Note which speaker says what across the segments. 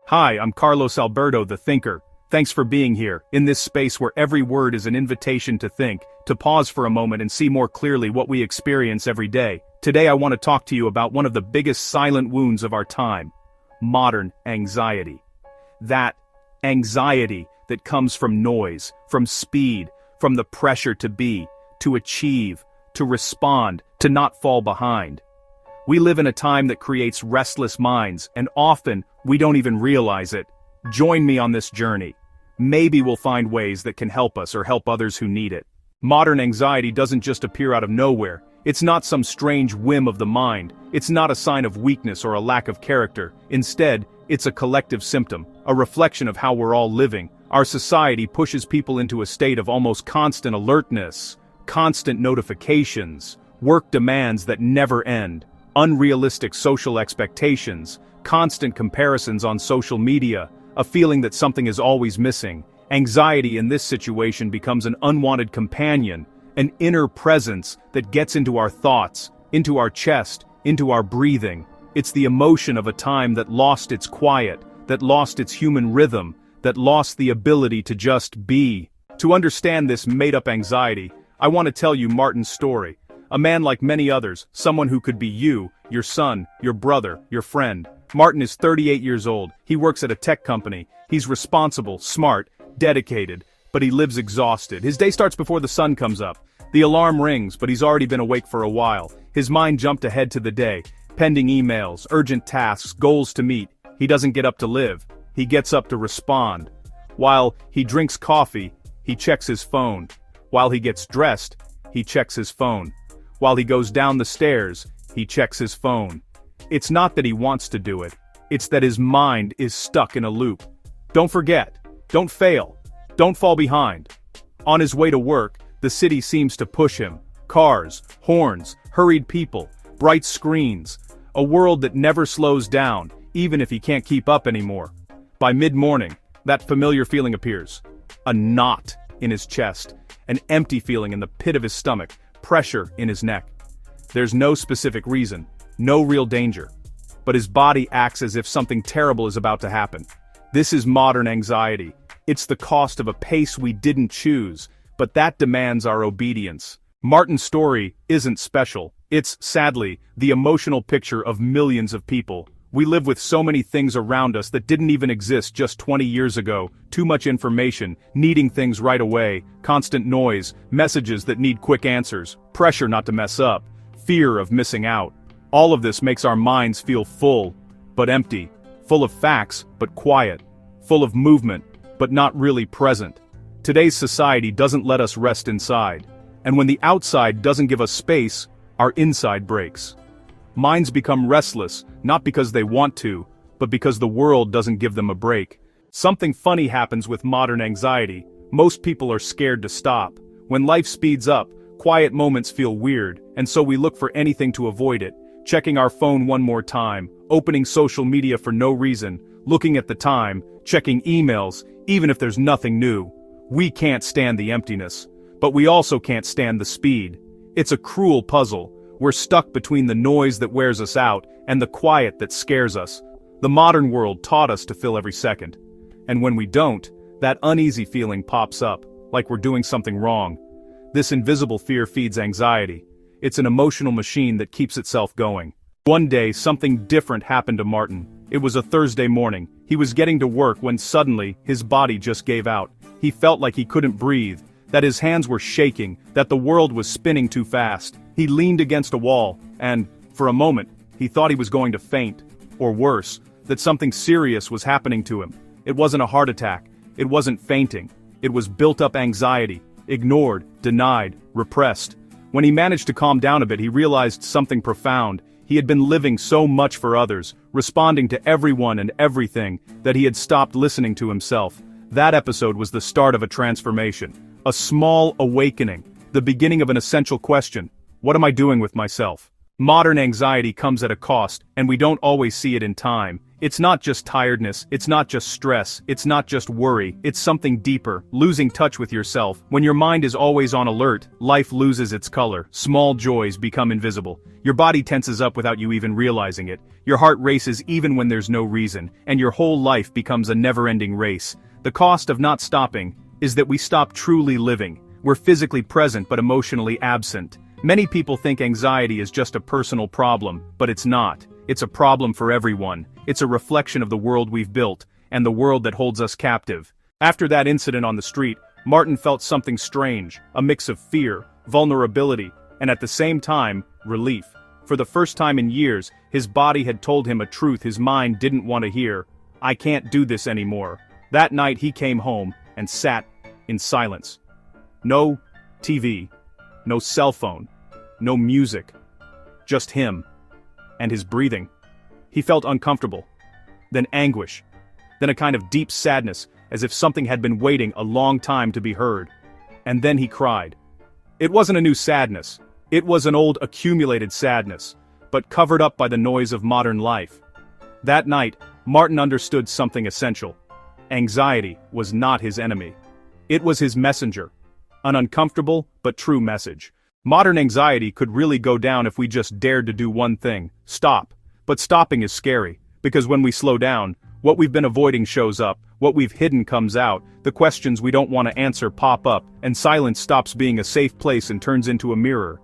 Speaker 1: Hi, I'm Carlos Alberto, the thinker. Thanks for being here, in this space where every word is an invitation to think, to pause for a moment and see more clearly what we experience every day. Today I want to talk to you about one of the biggest silent wounds of our time: modern anxiety. That anxiety that comes from noise, from speed, from the pressure to be, to achieve, to respond, to not fall behind. We live in a time that creates restless minds, and often we don't even realize it. Join me on this journey. Maybe we'll find ways that can help us or help others who need it. Modern anxiety doesn't just appear out of nowhere. It's not some strange whim of the mind. It's not a sign of weakness or a lack of character. Instead, it's a collective symptom, a reflection of how we're all living. Our society pushes people into a state of almost constant alertness, constant notifications, work demands that never end, unrealistic social expectations, constant comparisons on social media, a feeling that something is always missing. Anxiety in this situation becomes an unwanted companion, an inner presence that gets into our thoughts, into our chest, into our breathing. It's the emotion of a time that lost its quiet, that lost its human rhythm, that lost the ability to just be. To understand this made-up anxiety, I want to tell you Martin's story. A man like many others, someone who could be you, your son, your brother, your friend. Martin is 38 years old. He works at a tech company. He's responsible, smart, dedicated, but he lives exhausted. His day starts before the sun comes up. The alarm rings, but he's already been awake for a while. His mind jumped ahead to the day. Pending emails, urgent tasks, goals to meet. He doesn't get up to live. He gets up to respond. While he drinks coffee, he checks his phone. While he gets dressed, he checks his phone. While he goes down the stairs, he checks his phone. It's not that he wants to do it. It's that his mind is stuck in a loop. Don't forget. Don't fail. Don't fall behind. On his way to work, the city seems to push him. Cars, horns, hurried people, bright screens. A world that never slows down, even if he can't keep up anymore. By mid-morning, that familiar feeling appears. A knot in his chest, an empty feeling in the pit of his stomach, pressure in his neck. There's no specific reason, no real danger. But his body acts as if something terrible is about to happen. This is modern anxiety. It's the cost of a pace we didn't choose, but that demands our obedience. Martin's story isn't special. It's, sadly, the emotional picture of millions of people. We live with so many things around us that didn't even exist just 20 years ago. Too much information, needing things right away, constant noise, messages that need quick answers, pressure not to mess up, fear of missing out. All of this makes our minds feel full, but empty, full of facts, but quiet, full of movement, but not really present. Today's society doesn't let us rest inside, and when the outside doesn't give us space, our inside breaks. Minds become restless, not because they want to, but because the world doesn't give them a break. Something funny happens with modern anxiety. Most people are scared to stop. When life speeds up, quiet moments feel weird, and so we look for anything to avoid it. Checking our phone one more time, opening social media for no reason, looking at the time, checking emails, even if there's nothing new. We can't stand the emptiness, but we also can't stand the speed. It's a cruel puzzle. We're stuck between the noise that wears us out and the quiet that scares us. The modern world taught us to fill every second. And when we don't, that uneasy feeling pops up, like we're doing something wrong. This invisible fear feeds anxiety. It's an emotional machine that keeps itself going. One day, something different happened to Martin. It was a Thursday morning. He was getting to work when suddenly, his body just gave out. He felt like he couldn't breathe, that his hands were shaking, that the world was spinning too fast. He leaned against a wall, and, for a moment, he thought he was going to faint. Or worse, that something serious was happening to him. It wasn't a heart attack. It wasn't fainting. It was built-up anxiety, ignored, denied, repressed. When he managed to calm down a bit, he realized something profound. He had been living so much for others, responding to everyone and everything, that he had stopped listening to himself. That episode was the start of a transformation. A small awakening. The beginning of an essential question. What am I doing with myself? Modern anxiety comes at a cost, and we don't always see it in time. It's not just tiredness, it's not just stress, it's not just worry, it's something deeper, losing touch with yourself. When your mind is always on alert, life loses its color, small joys become invisible. Your body tenses up without you even realizing it. Your heart races even when there's no reason, and your whole life becomes a never-ending race. The cost of not stopping is that we stop truly living. We're physically present but emotionally absent. Many people think anxiety is just a personal problem, but it's not. It's a problem for everyone. It's a reflection of the world we've built, and the world that holds us captive. After that incident on the street, Martin felt something strange, a mix of fear, vulnerability, and at the same time, relief. For the first time in years, his body had told him a truth his mind didn't want to hear. I can't do this anymore. That night he came home and sat in silence. No TV, no cell phone, no music, just him and his breathing. He felt uncomfortable, then anguish, then a kind of deep sadness, as if something had been waiting a long time to be heard. And then he cried. It wasn't a new sadness. It was an old accumulated sadness, but covered up by the noise of modern life. That night, Martin understood something essential. Anxiety was not his enemy. It was his messenger. An uncomfortable but true message. Modern anxiety could really go down if we just dared to do one thing: stop. But stopping is scary, because when we slow down, what we've been avoiding shows up, what we've hidden comes out, the questions we don't want to answer pop up, and silence stops being a safe place and turns into a mirror.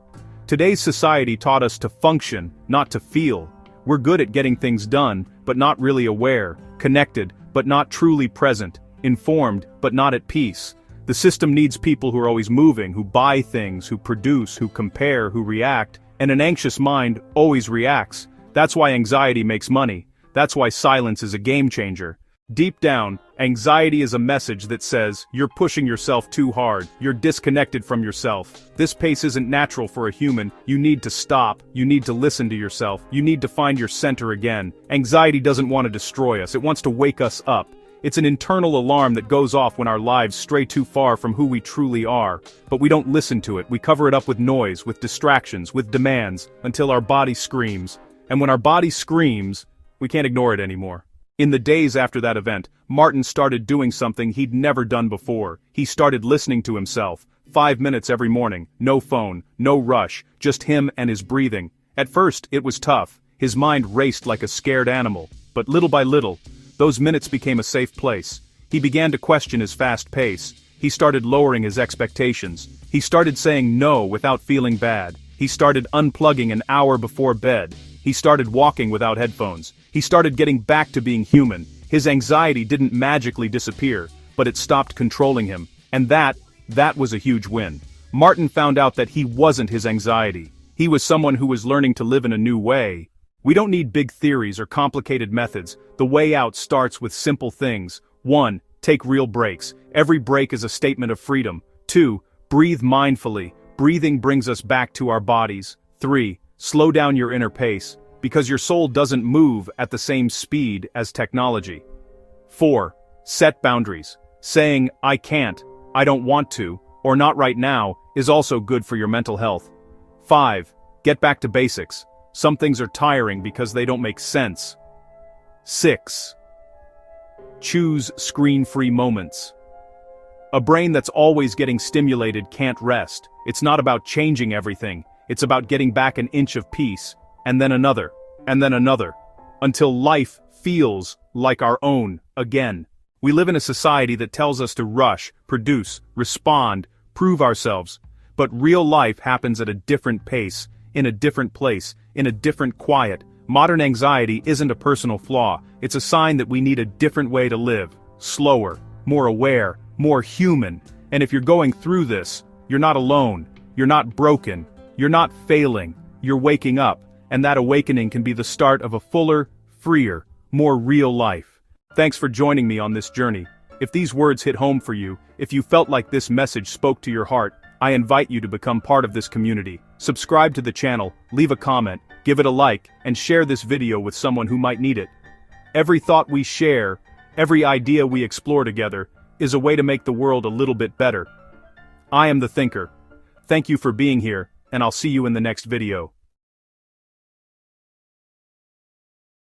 Speaker 1: Today's society taught us to function, not to feel. We're good at getting things done, but not really aware, connected, but not truly present, informed, but not at peace. The system needs people who are always moving, who buy things, who produce, who compare, who react, and an anxious mind always reacts. That's why anxiety makes money. That's why silence is a game changer. Deep down, anxiety is a message that says, you're pushing yourself too hard, you're disconnected from yourself. This pace isn't natural for a human, you need to stop, you need to listen to yourself, you need to find your center again. Anxiety doesn't want to destroy us, it wants to wake us up. It's an internal alarm that goes off when our lives stray too far from who we truly are. But we don't listen to it, we cover it up with noise, with distractions, with demands, until our body screams. And when our body screams, we can't ignore it anymore. In the days after that event, Martin started doing something he'd never done before. He started listening to himself. 5 minutes every morning, no phone, no rush, just him and his breathing. At first, it was tough. His mind raced like a scared animal. But little by little, those minutes became a safe place. He began to question his fast pace. He started lowering his expectations. He started saying no without feeling bad. He started unplugging an hour before bed. He started walking without headphones. He started getting back to being human. His anxiety didn't magically disappear, but it stopped controlling him. And that was a huge win. Martin found out that he wasn't his anxiety. He was someone who was learning to live in a new way. We don't need big theories or complicated methods. The way out starts with simple things. 1. Take real breaks. Every break is a statement of freedom. 2. Breathe mindfully. Breathing brings us back to our bodies. 3. Slow down your inner pace, because your soul doesn't move at the same speed as technology. 4. Set boundaries. Saying, I can't, I don't want to, or not right now, is also good for your mental health. 5. Get back to basics. Some things are tiring because they don't make sense. 6. Choose screen-free moments. A brain that's always getting stimulated can't rest. It's not about changing everything. It's about getting back an inch of peace, and then another, until life feels like our own again. We live in a society that tells us to rush, produce, respond, prove ourselves. But real life happens at a different pace, in a different place, in a different quiet. Modern anxiety isn't a personal flaw, it's a sign that we need a different way to live. Slower, more aware, more human. And if you're going through this, you're not alone, you're not broken. You're not failing, you're waking up, and that awakening can be the start of a fuller, freer, more real life. Thanks for joining me on this journey. If these words hit home for you, if you felt like this message spoke to your heart, I invite you to become part of this community. Subscribe to the channel, leave a comment, give it a like, and share this video with someone who might need it. Every thought we share, every idea we explore together, is a way to make the world a little bit better. I am the Thinker. Thank you for being here, and I'll see you in the next video.